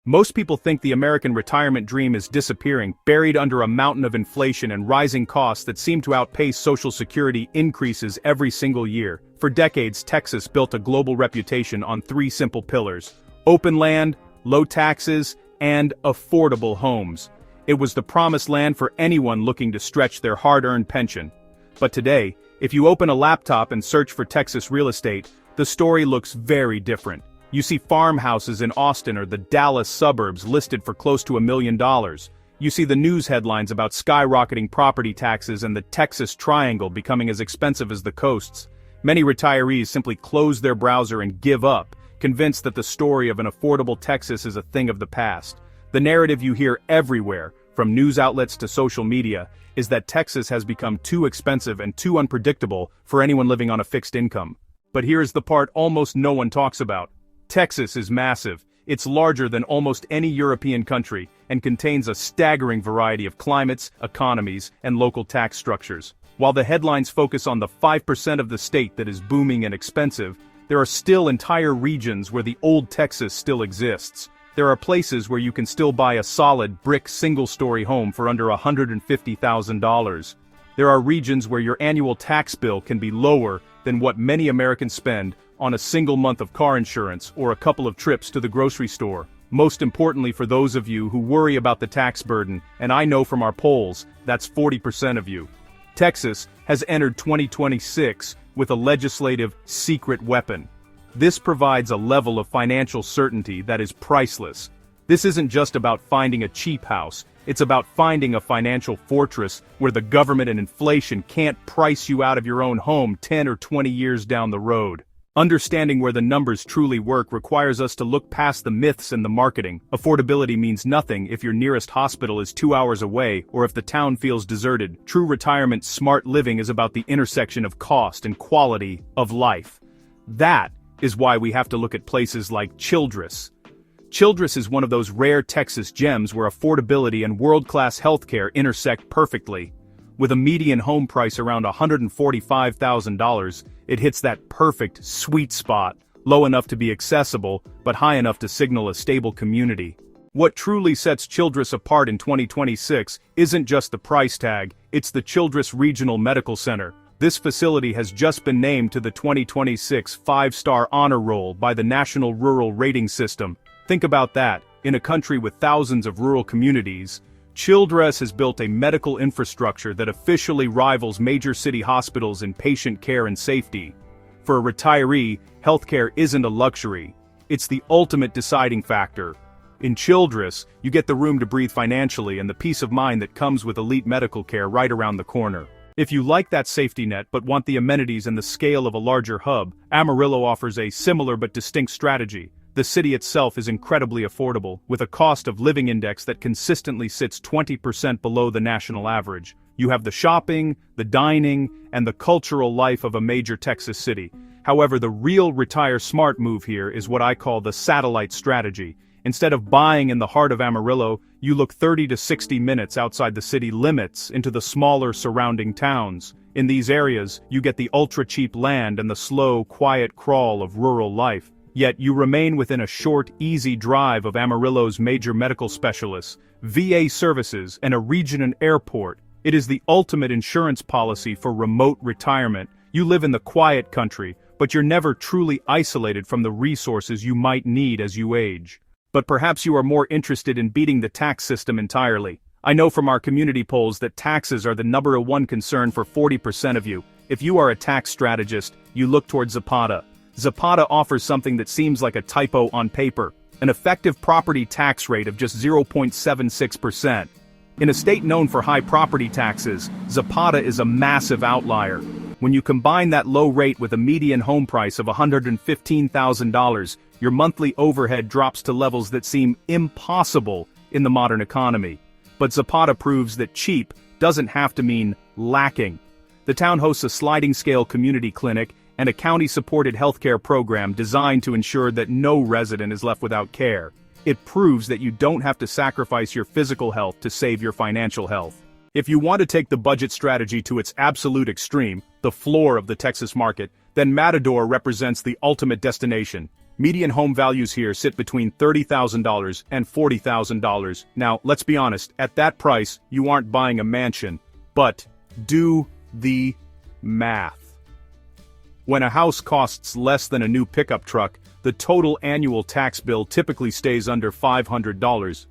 Most people think the American retirement dream is disappearing, buried under a mountain of inflation and rising costs that seem to outpace Social Security increases every single year. For decades, Texas built a global reputation on three simple pillars: open land, low taxes, and affordable homes. It was the promised land for anyone looking to stretch their hard-earned pension. But today, if you open a laptop and search for Texas real estate, the story looks very different. You see farmhouses in Austin or the Dallas suburbs listed for close to $1 million. You see the news headlines about skyrocketing property taxes and the Texas Triangle becoming as expensive as the coasts. Many retirees simply close their browser and give up, convinced that the story of an affordable Texas is a thing of the past. The narrative you hear everywhere, from news outlets to social media, is that Texas has become too expensive and too unpredictable for anyone living on a fixed income. But here's the part almost no one talks about. Texas is massive. It's larger than almost any European country, and contains a staggering variety of climates, economies, and local tax structures. While the headlines focus on the 5% of the state that is booming and expensive, there are still entire regions where the old Texas still exists. There are places where you can still buy a solid brick single-story home for under $150,000. There are regions where your annual tax bill can be lower than what many Americans spend on a single month of car insurance or a couple of trips to the grocery store. Most importantly, for those of you who worry about the tax burden, and I know from our polls, that's 40% of you. Texas has entered 2026 with a legislative secret weapon. This provides a level of financial certainty that is priceless. This isn't just about finding a cheap house, it's about finding a financial fortress where the government and inflation can't price you out of your own home 10 or 20 years down the road. Understanding where the numbers truly work requires us to look past the myths and the marketing. Affordability means nothing if your nearest hospital is 2 hours away or if the town feels deserted. True retirement smart living is about the intersection of cost and quality of life. That is why we have to look at places like Childress. Childress is one of those rare Texas gems where affordability and world-class healthcare intersect perfectly. With a median home price around $145,000, it hits that perfect, sweet spot, low enough to be accessible, but high enough to signal a stable community. What truly sets Childress apart in 2026 isn't just the price tag, it's the Childress Regional Medical Center. This facility has just been named to the 2026 5-star honor roll by the National Rural Rating System. Think about that. In a country with thousands of rural communities, Childress has built a medical infrastructure that officially rivals major city hospitals in patient care and safety. For a retiree, healthcare isn't a luxury. It's the ultimate deciding factor. In Childress, you get the room to breathe financially and the peace of mind that comes with elite medical care right around the corner. If you like that safety net but want the amenities and the scale of a larger hub, Amarillo offers a similar but distinct strategy. The city itself is incredibly affordable, with a cost of living index that consistently sits 20% below the national average. You have the shopping, the dining, and the cultural life of a major Texas city. However, the real retire smart move here is what I call the satellite strategy. Instead of buying in the heart of Amarillo, you look 30 to 60 minutes outside the city limits into the smaller surrounding towns. In these areas, you get the ultra-cheap land and the slow, quiet crawl of rural life. Yet you remain within a short, easy drive of Amarillo's major medical specialists, VA services, and a region and airport. It is the ultimate insurance policy for remote retirement. You live in the quiet country, but you're never truly isolated from the resources you might need as you age. But perhaps you are more interested in beating the tax system entirely. I know from our community polls that taxes are the #1 concern for 40% of you. If you are a tax strategist, you look towards Zapata. Zapata offers something that seems like a typo on paper, an effective property tax rate of just 0.76%. In a state known for high property taxes, Zapata is a massive outlier. When you combine that low rate with a median home price of $115,000, your monthly overhead drops to levels that seem impossible in the modern economy. But Zapata proves that cheap doesn't have to mean lacking. The town hosts a sliding-scale community clinic and a county-supported healthcare program designed to ensure that no resident is left without care. It proves that you don't have to sacrifice your physical health to save your financial health. If you want to take the budget strategy to its absolute extreme, the floor of the Texas market, then Matador represents the ultimate destination. Median home values here sit between $30,000 and $40,000. Now, let's be honest, at that price, you aren't buying a mansion. But do the math. When a house costs less than a new pickup truck, the total annual tax bill typically stays under $500.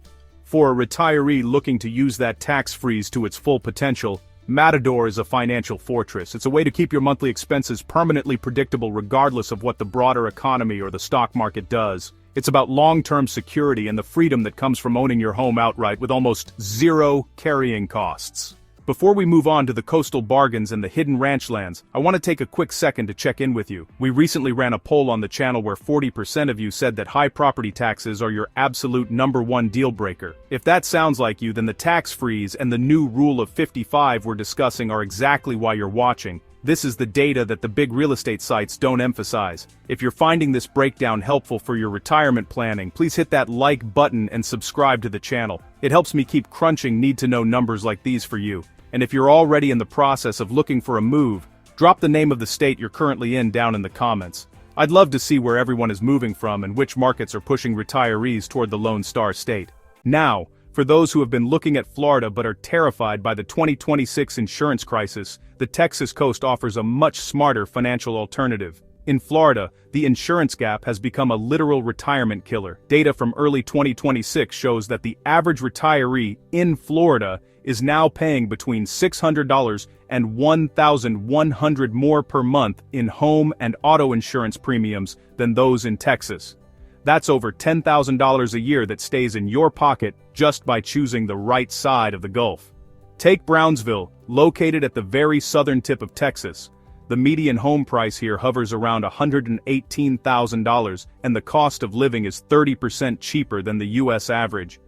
For a retiree looking to use that tax freeze to its full potential, Matador is a financial fortress. It's a way to keep your monthly expenses permanently predictable regardless of what the broader economy or the stock market does. It's about long-term security and the freedom that comes from owning your home outright with almost zero carrying costs. Before we move on to the coastal bargains and the hidden ranchlands, I want to take a quick second to check in with you. We recently ran a poll on the channel where 40% of you said that high property taxes are your absolute #1 deal breaker. If that sounds like you, then the tax freeze and the new rule of 55 we're discussing are exactly why you're watching. This is the data that the big real estate sites don't emphasize. If you're finding this breakdown helpful for your retirement planning, please hit that like button and subscribe to the channel. It helps me keep crunching need-to-know numbers like these for you. And if you're already in the process of looking for a move, drop the name of the state you're currently in down in the comments. I'd love to see where everyone is moving from and which markets are pushing retirees toward the Lone Star State. Now, for those who have been looking at Florida but are terrified by the 2026 insurance crisis, the Texas coast offers a much smarter financial alternative. In Florida, the insurance gap has become a literal retirement killer. Data from early 2026 shows that the average retiree in Florida is now paying between $600 and $1,100 more per month in home and auto insurance premiums than those in Texas. That's over $10,000 a year that stays in your pocket just by choosing the right side of the Gulf. Take Brownsville, located at the very southern tip of Texas. The median home price here hovers around $118,000, and the cost of living is 30% cheaper than the US average.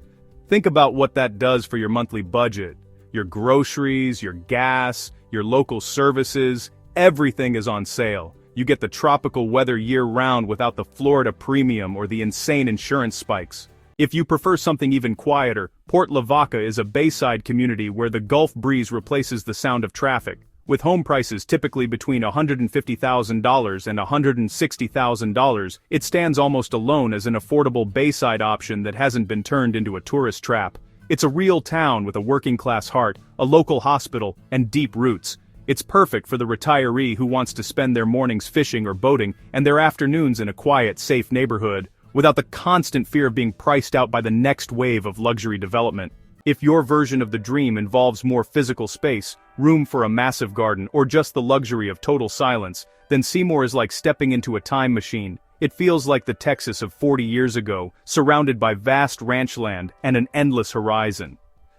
Think about what that does for your monthly budget. Your groceries, your gas, your local services, everything is on sale. You get the tropical weather year-round without the Florida premium or the insane insurance spikes. If you prefer something even quieter, Port Lavaka is a Bayside community where the Gulf breeze replaces the sound of traffic. With home prices typically between $150,000 and $160,000, it stands almost alone as an affordable Bayside option that hasn't been turned into a tourist trap. It's a real town with a working-class heart, a local hospital, and deep roots. It's perfect for the retiree who wants to spend their mornings fishing or boating and their afternoons in a quiet, safe neighborhood, without the constant fear of being priced out by the next wave of luxury development. If your version of the dream involves more physical space, room for a massive garden, or just the luxury of total silence, then Seymour is like stepping into a time machine. It feels like the Texas of 40 years ago, surrounded by vast ranch land and an endless horizon.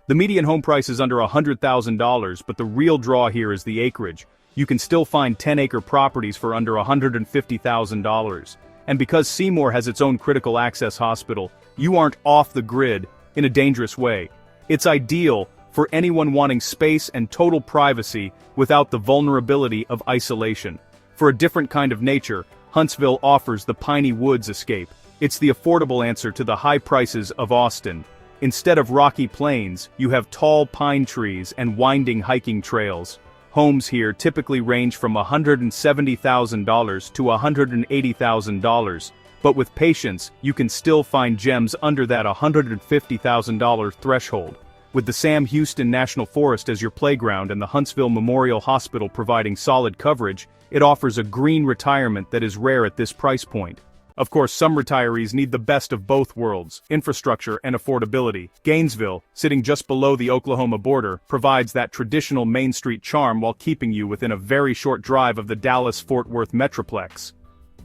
The median home price is under $100,000, but the real draw here is the acreage. You can still find 10-acre properties for under $150,000. And because Seymour has its own critical access hospital, you aren't off the grid in a dangerous way. It's ideal for anyone wanting space and total privacy without the vulnerability of isolation. For a different kind of nature, Huntsville offers the piney woods escape. It's the affordable answer to the high prices of Austin. Instead of rocky plains, you have tall pine trees and winding hiking trails. Homes here typically range from $170,000 to $180,000. But with patience, you can still find gems under that $150,000 threshold. With the Sam Houston National Forest as your playground and the Huntsville Memorial Hospital providing solid coverage, it offers a green retirement that is rare at this price point. Of course, some retirees need the best of both worlds, infrastructure and affordability. Gainesville, sitting just below the Oklahoma border, provides that traditional Main Street charm while keeping you within a very short drive of the Dallas-Fort Worth Metroplex.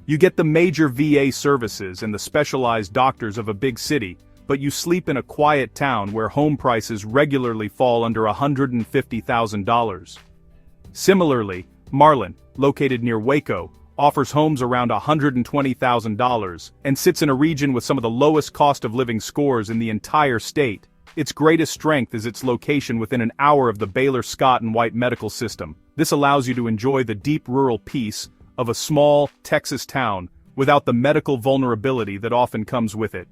You get the major VA services and the specialized doctors of a big city, but you sleep in a quiet town where home prices regularly fall under $150,000. Similarly, Marlin, located near Waco, offers homes around $120,000 and sits in a region with some of the lowest cost of living scores in the entire state. Its greatest strength is its location within an hour of the Baylor Scott and White medical system. This allows you to enjoy the deep rural peace of a small Texas town without the medical vulnerability that often comes with it.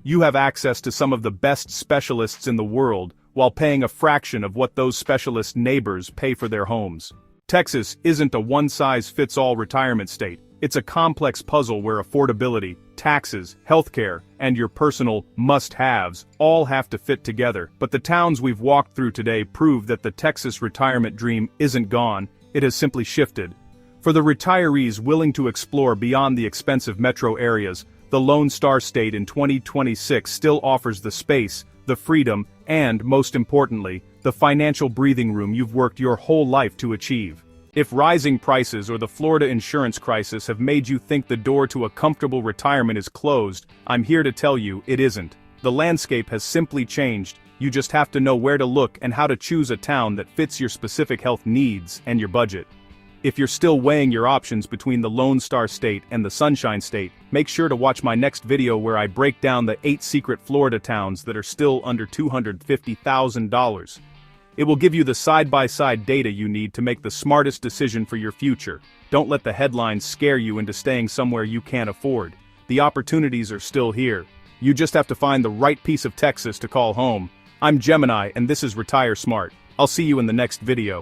You have access to some of the best specialists in the world while paying a fraction of what those specialist neighbors pay for their homes. Texas isn't a one-size-fits-all retirement state. It's a complex puzzle where affordability, taxes, healthcare, and your personal must-haves all have to fit together. But the towns we've walked through today prove that the Texas retirement dream isn't gone, it has simply shifted. For the retirees willing to explore beyond the expensive metro areas, the Lone Star State in 2026 still offers the space, the freedom, and, most importantly, the financial breathing room you've worked your whole life to achieve. If rising prices or the Florida insurance crisis have made you think the door to a comfortable retirement is closed, I'm here to tell you it isn't. The landscape has simply changed. You just have to know where to look and how to choose a town that fits your specific health needs and your budget. If you're still weighing your options between the Lone Star State and the Sunshine State, make sure to watch my next video where I break down the 8 secret Florida towns that are still under $250,000. It will give you the side-by-side data you need to make the smartest decision for your future. Don't let the headlines scare you into staying somewhere you can't afford. The opportunities are still here. You just have to find the right piece of Texas to call home. I'm Gemini and this is Retire Smart. I'll see you in the next video.